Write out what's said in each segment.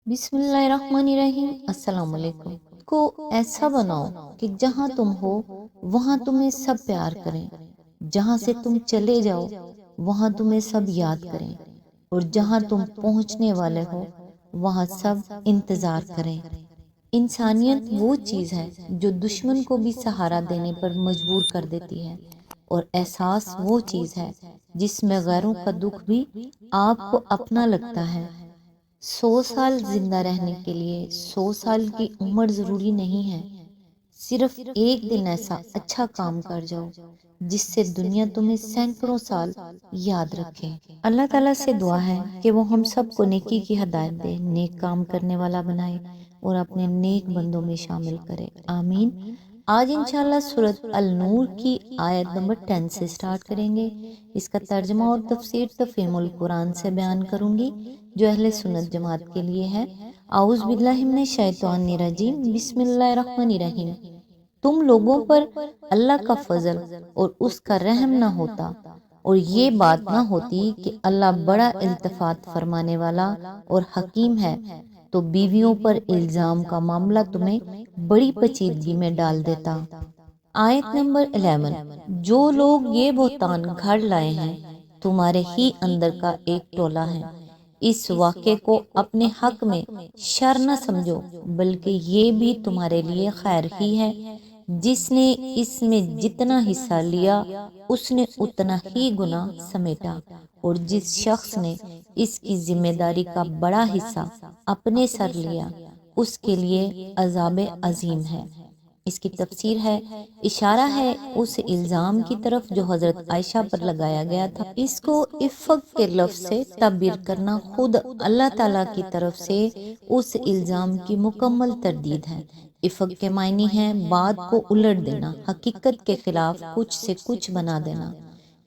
بسم اللہ الرحمن الرحیم۔ السلام علیکم۔ کو ایسا بناؤ کہ جہاں تم ہو وہاں تمہیں سب پیار کریں، جہاں سے تم چلے جاؤ وہاں تمہیں سب یاد کریں، اور جہاں تم پہنچنے والے ہو وہاں سب انتظار کریں۔ انسانیت وہ چیز ہے جو دشمن کو بھی سہارا دینے پر مجبور کر دیتی ہے، اور احساس وہ چیز ہے جس میں غیروں کا دکھ بھی آپ کو اپنا لگتا ہے۔ 100 سال زندہ رہنے کے لیے 100 سال کی عمر ضروری نہیں ہے، صرف ایک دن ایسا اچھا کام کر جاؤ جس سے دنیا تمہیں سینکڑوں سال یاد رکھے۔ اللہ تعالیٰ سے دعا ہے کہ وہ ہم سب کو نیکی کی ہدایت دے، نیک کام کرنے والا بنائے اور اپنے نیک بندوں میں شامل کرے، آمین۔ آج انشاءاللہ سورۃ النور کی آیت نمبر 10 سے سٹارٹ کریں گے۔ اس کا ترجمہ اور تفسیر تفہیم القرآن سے بیان کروں گی جو اہل سنت جماعت کے لیے ہے۔ اعوذ باللہ من الشیطان الرجیم، بسم اللہ الرحمن الرحیم۔ تم لوگوں پر اللہ کا فضل اور اس کا رحم نہ ہوتا اور یہ بات نہ ہوتی کہ اللہ بڑا التفات فرمانے والا اور حکیم ہے تو بیویوں پر الزام کا معاملہ تمہیں بڑی پیچیدگی میں ڈال دیتا۔ آیت نمبر 11۔ جو لوگ یہ بہتان گھڑ لائے ہیں تمہارے ہی اندر کا ایک ٹولہ ہے، اس واقعے کو اپنے حق میں شر نہ سمجھو بلکہ یہ بھی تمہارے لیے خیر ہی ہے۔ جس نے اس میں جتنا حصہ لیا اس نے اتنا ہی گناہ سمیٹا، اور جس شخص نے اس کی ذمہ داری کا بڑا حصہ اپنے سر لیا اس کے لیے عذاب عظیم ہے۔ اس کی تفسیر ہے، اشارہ ہے اس الزام کی طرف جو حضرت عائشہ پر لگایا گیا تھا۔ اس کو افق کے لفظ سے تعبیر کرنا خود اللہ تعالیٰ کی طرف سے اس الزام کی مکمل تردید ہے۔ افق کے معنی ہے بات کو الٹ دینا، حقیقت کے خلاف کچھ سے کچھ بنا دینا۔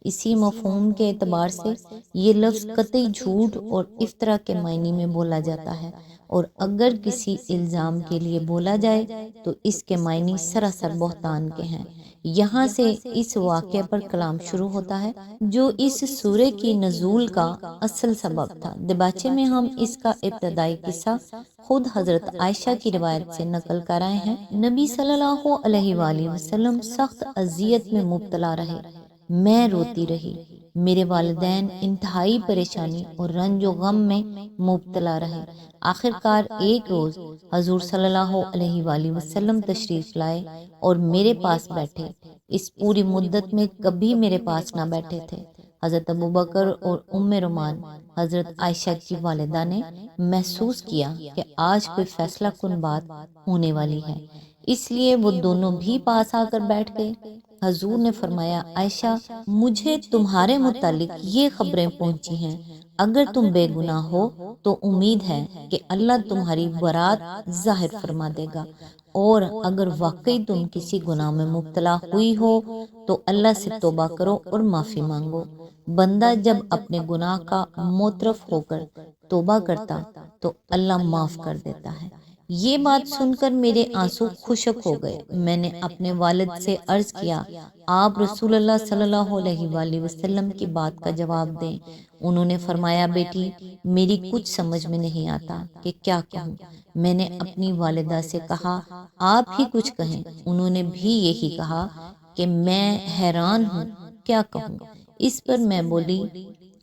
اسی مفہوم کے اعتبار سے یہ لفظ قطعی جھوٹ اور افترا کے معنی میں بولا جاتا ہے، اور اگر کسی الزام کے لیے بولا جائے تو اس کے معنی سراسر بہتان کے ہیں۔ یہاں سے اس واقعے پر کلام شروع ہوتا ہے جو اس سورہ کی نزول کا اصل سبب تھا۔ دباچے میں ہم اس کا ابتدائی قصہ خود حضرت عائشہ کی روایت سے نقل کر آئے ہیں۔ نبی صلی اللہ علیہ وآلہ وسلم سخت اذیت میں مبتلا رہے، میں روتی رہی، میرے والدین انتہائی پریشانی اور رنج و غم میں مبتلا رہے۔ آخر کار ایک روز حضور صلی اللہ علیہ وآلہ وسلم تشریف لائے اور میرے پاس بیٹھے۔ اس پوری مدت میں کبھی میرے پاس نہ بیٹھے تھے۔ حضرت ابوبکر اور ام رومان حضرت عائشہ کی والدہ نے محسوس کیا کہ آج کوئی فیصلہ کن بات ہونے والی ہے، اس لیے وہ دونوں بھی پاس آ کر بیٹھ گئے۔ حضور نے فرمایا، عائشہ، مجھے تمہارے متعلق یہ خبریں پہنچی ہیں، اگر تم بے گناہ ہو تو امید ہے کہ اللہ تمہاری برات ظاہر فرما دے گا، اور اگر واقعی تم کسی گناہ میں مبتلا ہوئی ہو تو اللہ سے توبہ کرو اور معافی مانگو۔ بندہ جب اپنے گناہ کا معترف ہو کر توبہ کرتا تو اللہ معاف کر دیتا ہے۔ یہ بات سن کر میرے آنسو خشک ہو گئے۔ میں نے اپنے والد سے عرض کیا، آپ رسول اللہ صلی اللہ علیہ وآلہ وسلم کی بات کا جواب دیں۔ انہوں نے فرمایا، بیٹی، میری کچھ سمجھ میں نہیں آتا کہ کیا کہوں۔ میں نے اپنی والدہ سے کہا، آپ ہی کچھ کہیں۔ انہوں نے بھی یہی کہا کہ میں حیران ہوں، کیا کہوں۔ اس پر میں بولی،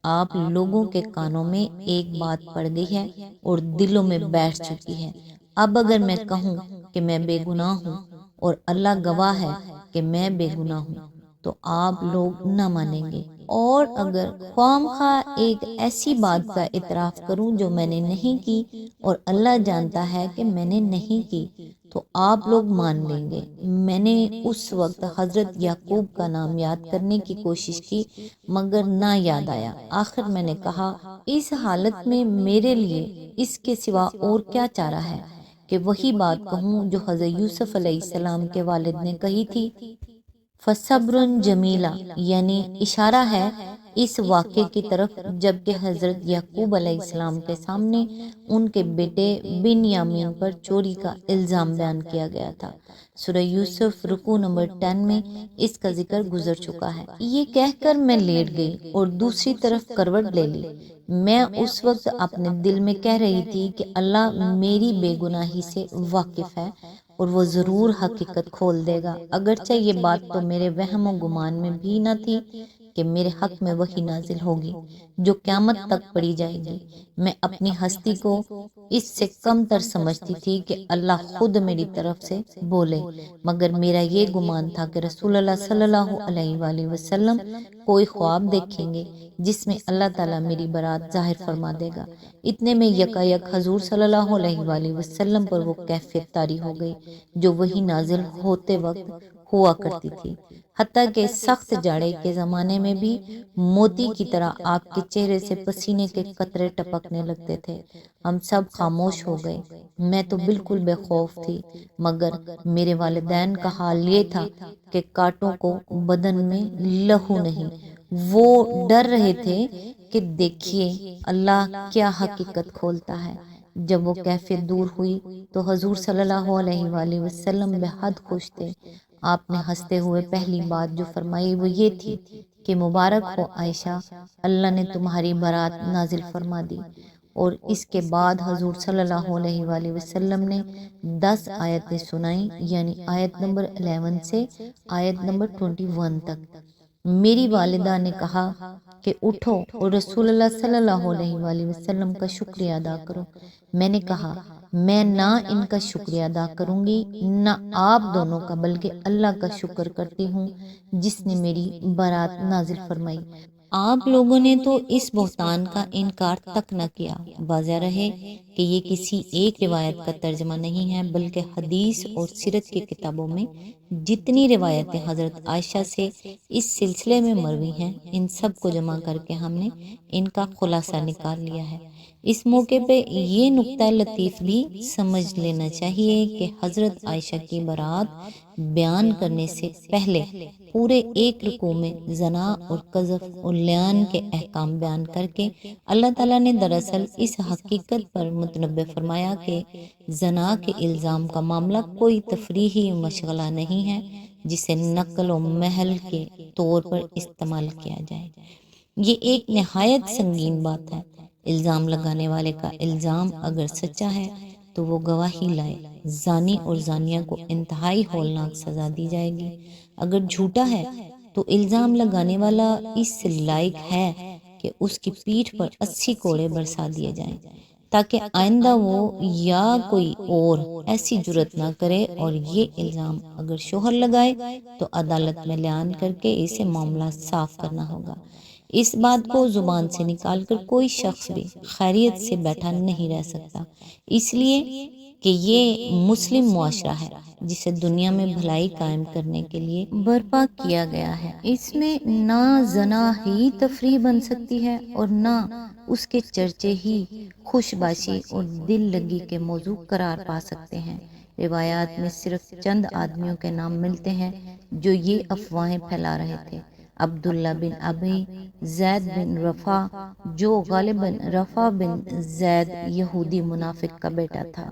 آپ لوگوں کے کانوں میں ایک بات پڑ گئی ہے اور دلوں میں بیٹھ چکی ہے۔ اب اگر میں کہوں کہ میں بے گناہ ہوں اور اللہ گواہ ہے کہ میں بے گناہ ہوں تو آپ لوگ نہ مانیں گے، اور اگر خواہ مخواہ ایک ایسی بات کا اعتراف کروں جو میں نے نہیں کی اور اللہ جانتا ہے کہ میں نے نہیں کی تو آپ لوگ مان لیں گے۔ میں نے اس وقت حضرت یعقوب کا نام یاد کرنے کی کوشش کی مگر نہ یاد آیا۔ آخر میں نے کہا، اس حالت میں میرے لیے اس کے سوا اور کیا چارہ ہے کہ وہی بات کہوں جو حضرت یوسف علیہ السلام کے والد نے کہی تھی، فَصَبْرٌ جَمِیلٌ، یعنی اشارہ ہے اس واقعے کی طرف، جبکہ حضرت یعقوب علیہ السلام کے سامنے ان کے بیٹے بن یامین پر چوری کا الزام بیان کیا گیا تھا۔ سورہ یوسف رکوع نمبر 10 میں اس کا ذکر گزر چکا ہے۔ یہ کہہ کر میں لیٹ گئی اور دوسری طرف کروٹ لے لی۔ میں اس وقت اپنے دل میں کہہ رہی تھی کہ اللہ میری بے گناہی سے واقف ہے اور وہ ضرور حقیقت کھول دے گا، اگرچہ یہ بات تو میرے وہم و گمان میں بھی نہ تھی کہ میرے حق میں وحی نازل ہوگی جو قیامت تک پڑھی جائے گی۔ میں اپنی ہستی کو اس سے کم تر سمجھتی تھی کہ اللہ خود میری طرف سے بولے، مگر میرا یہ گمان تھا کہ رسول اللہ صلی اللہ علیہ وآلہ وسلم کوئی خواب دیکھیں گے جس میں اللہ تعالیٰ میری برات ظاہر فرما دے گا۔ اتنے میں یکایک حضور صلی اللہ علیہ وآلہ وسلم پر وہ کیفیت طاری ہو گئی جو وہی نازل ہوتے وقت ہوا کرتی تھی، حتیٰ کہ سخت جاڑے کے زمانے میں بھی موتی کی طرح آپ کے چہرے سے پسینے کے قطرے ٹپکنے لگتے تھے۔ ہم سب خاموش ہو گئے۔ میں تو بالکل بے خوف تھی، مگر میرے والدین کا حال یہ تھا کہ کانٹوں کو بدن میں لہو نہیں۔ وہ ڈر رہے تھے کہ دیکھیے اللہ کیا حقیقت کھولتا ہے۔ جب وہ کیفیت دور ہوئی تو حضور صلی اللہ علیہ وآلہ وسلم بے حد خوش تھے۔ آپ نے ہنستے ہوئے پہلی بات جو فرمائی وہ یہ تھی کہ مبارک ہو عائشہ، اللہ نے تمہاری برات نازل فرما دی۔ اور اس کے بعد حضور صلی اللہ علیہ وآلہ وسلم نے 10 آیتیں سنائیں، یعنی آیت نمبر 11 سے آیت نمبر 21 تک۔ میری والدہ نے کہا کہ اٹھو اور رسول اللہ صلی اللہ علیہ وآلہ وسلم کا شکریہ ادا کرو۔ میں نے کہا میں نہ ان کا شکریہ ادا کروں گی نہ آپ دونوں کا، بلکہ اللہ کا شکر کرتی ہوں جس نے میری برات نازل فرمائی۔ آپ لوگوں نے تو اس بہتان کا انکار تک نہ کیا۔ واضح رہے کہ یہ کسی ایک روایت کا ترجمہ نہیں ہے، بلکہ حدیث اور سیرت کی کتابوں میں جتنی روایتیں حضرت عائشہ سے اس سلسلے میں مروی ہیں، ان سب کو جمع کر کے ہم نے ان کا خلاصہ نکال لیا ہے۔ اس موقع پہ یہ نکتہ لطیف بھی سمجھ لینا چاہیے کہ حضرت عائشہ کی برات بیان کرنے سے پہلے پورے ایک رکوع میں زنا اور قذف اور لعان کے احکام بیان کر کے اللہ تعالیٰ نے دراصل اس حقیقت پر متنبہ فرمایا کہ زنا کے الزام کا معاملہ کوئی تفریحی مشغلہ نہیں ہے جسے نقل و محل کے طور پر استعمال کیا جائے۔ یہ ایک نہایت سنگین بات ہے۔ الزام لگانے والے کا الزام اگر سچا ہے تو وہ گواہی لائے۔ زانی اور زانیہ کو انتہائی ہولناک سزا دی جائے گی۔ اگر جھوٹا ہے تو الزام لگانے والا اس لائق ہے کہ اس کی پیٹھ پر 80 کوڑے برسا دیے جائیں، تاکہ آئندہ وہ یا کوئی اور ایسی جرت نہ کرے، اور یہ الزام اگر شوہر لگائے تو عدالت میں لعان کر کے اسے معاملہ صاف کرنا ہوگا۔ اس بات کو زبان سے نکال کر کوئی شخص بھی خیریت سے بیٹھا نہیں رہ سکتا، اس لیے کہ یہ مسلم معاشرہ ہے جسے دنیا میں بھلائی قائم کرنے کے لیے برپا کیا گیا ہے۔ اس میں نہ زنا ہی تفریح بن سکتی ہے اور نہ اس کے چرچے ہی خوش باشی اور دل لگی کے موضوع قرار پا سکتے ہیں۔ روایات میں صرف چند آدمیوں کے نام ملتے ہیں جو یہ افواہیں پھیلا رہے تھے۔ عبداللہ بن ابی، زید بن رفع جو غالباً رفع بن زید یہودی منافق کا بیٹا تھا،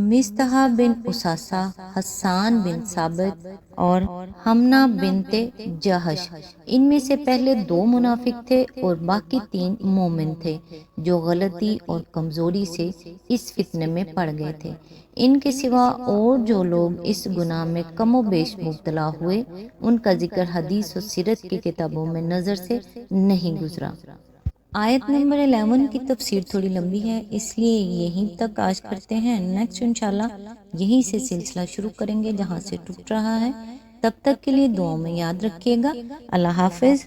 مصطح بن اساسہ، حسان بن ثابت اور حمنہ بنت جہش۔ ان میں سے پہلے 2 منافق تھے اور باقی 3 مومن تھے جو غلطی اور کمزوری سے اس فتنے میں پڑ گئے تھے۔ ان کے سوا اور جو لوگ اس گناہ میں کم و بیش مبتلا ہوئے ان کا ذکر حدیث و سیرت کی کتابوں میں نظر سے نہیں گزرا۔ آیت نمبر 11 کی تفسیر تھوڑی لمبی ہے، اس لیے یہیں تک آج کرتے ہیں۔ نیکسٹ انشاءاللہ یہیں سے سلسلہ شروع کریں گے جہاں سے ٹوٹ رہا ہے۔ تب تک کے لیے دعاؤں میں یاد رکھیے گا۔ اللہ حافظ۔